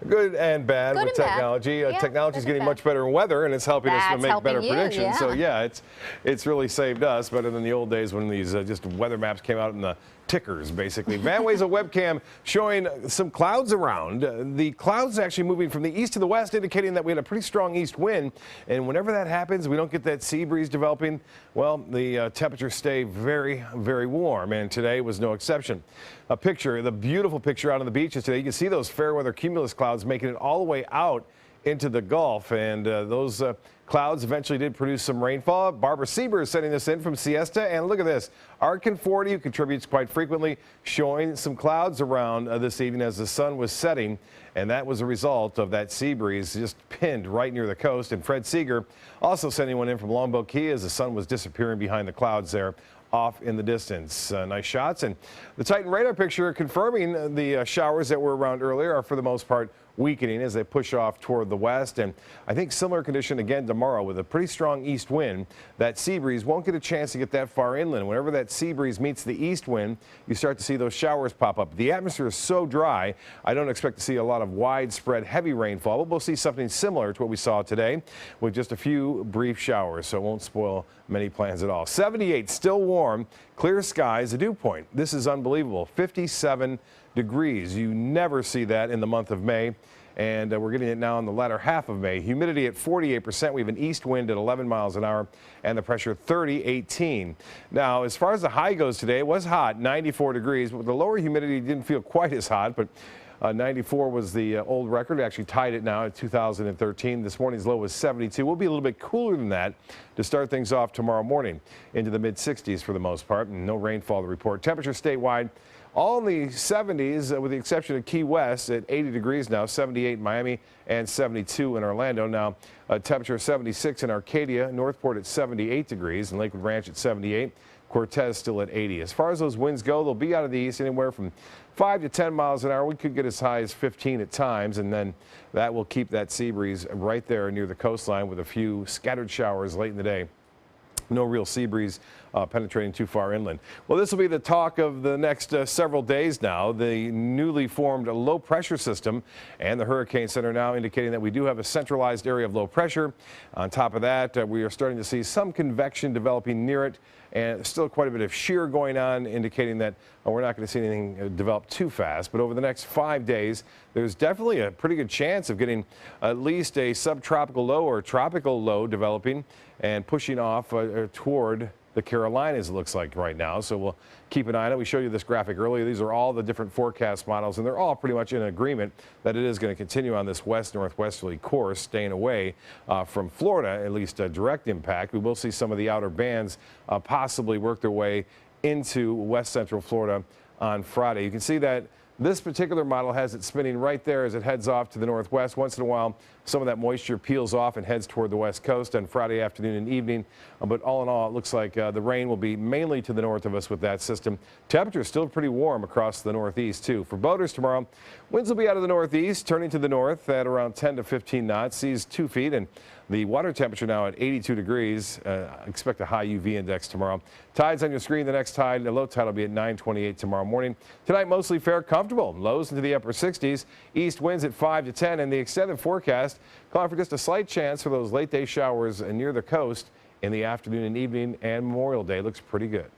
Good and bad Good with and bad. technology. Yeah, Technology is good and getting bad. much better in weather, and it's helping us to That's make helping better you, predictions. So yeah. yeah, it's really saved us better than the old days when these just weather maps came out in the tickers, basically. VanWays a webcam showing some clouds around. The clouds actually moving from the east to the west, indicating that we had a pretty strong east wind. And whenever that happens, we don't get that sea breeze developing. Well, the temperatures stay very, very warm, and today was no exception. A picture, the beautiful picture out on the beaches today. You can see those fair weather cumulus clouds making it all the way out into the Gulf, and those clouds eventually did produce some rainfall. Barbara Sieber is sending this in from Siesta, and look at this. Art Conforti, who contributes quite frequently, showing some clouds around this evening as the sun was setting, and that was a result of that sea breeze just pinned right near the coast. And Fred Seeger also sending one in from Longboat Key as the sun was disappearing behind the clouds there off in the distance. Nice shots. And the Titan radar picture confirming the showers that were around earlier are for the most part weakening as they push off toward the west. And I think similar condition again tomorrow with a pretty strong east wind. That sea breeze won't get a chance to get that far inland. Whenever that sea breeze meets the east wind, you start to see those showers pop up. The atmosphere is so dry, I don't expect to see a lot of widespread heavy rainfall, but we'll see something similar to what we saw today with just a few brief showers, so it won't spoil many plans at all. 78, still warm, clear skies, a dew point. This is unbelievable. 57 degrees. You never see that in the month of May. And we're getting it now in the latter half of May. Humidity at 48%. We have an east wind at 11 miles an hour and the pressure 18. Now, as far as the high goes today, it was hot, 94 degrees, but the lower humidity didn't feel quite as hot, but 94 was the old record. It actually tied it now at 2013. This morning's low was 72. We'll be a little bit cooler than that to start things off tomorrow morning, into the mid 60s for the most part, and no rainfall to report. Temperature statewide all in the 70s with the exception of Key West at 80 degrees now, 78 in Miami and 72 in Orlando. Now temperature 76 in Arcadia, Northport at 78 degrees, and Lakewood Ranch at 78. Cortez still at 80. As far as those winds go, they'll be out of the east anywhere from 5 to 10 miles an hour. We could get as high as 15 at times, and then that will keep that sea breeze right there near the coastline with a few scattered showers late in the day. No real sea breeze penetrating too far inland. Well, this will be the talk of the next several days now. The newly formed low pressure system and the Hurricane Center now indicating that we do have a centralized area of low pressure. On top of that, we are starting to see some convection developing near it, and still quite a bit of shear going on, indicating that we're not going to see anything develop too fast. But over the next 5 days, there's definitely a pretty good chance of getting at least a subtropical low or tropical low developing and pushing off toward the Carolinas, it looks like right now. So we'll keep an eye on it. We showed you this graphic earlier. These are all the different forecast models, and they're all pretty much in agreement that it is going to continue on this west-northwesterly course, staying away from Florida, at least a direct impact. We will see some of the outer bands possibly work their way into west central Florida on Friday. You can see that this particular model has it spinning right there as it heads off to the northwest. Once in a while, some of that moisture peels off and heads toward the west coast on Friday afternoon and evening. But all in all, it looks like the rain will be mainly to the north of us with that system. Temperature is still pretty warm across the northeast, too. For boaters tomorrow, winds will be out of the northeast, turning to the north at around 10 to 15 knots, seas 2 feet, and the water temperature now at 82 degrees. Expect a high UV index tomorrow. Tides on your screen. The next tide, the low tide will be at 9:28 tomorrow morning. Tonight, mostly fair, comfortable. Lows into the upper 60s. East winds at 5 to 10. And the extended forecast calling for just a slight chance for those late day showers near the coast in the afternoon and evening, and Memorial Day looks pretty good.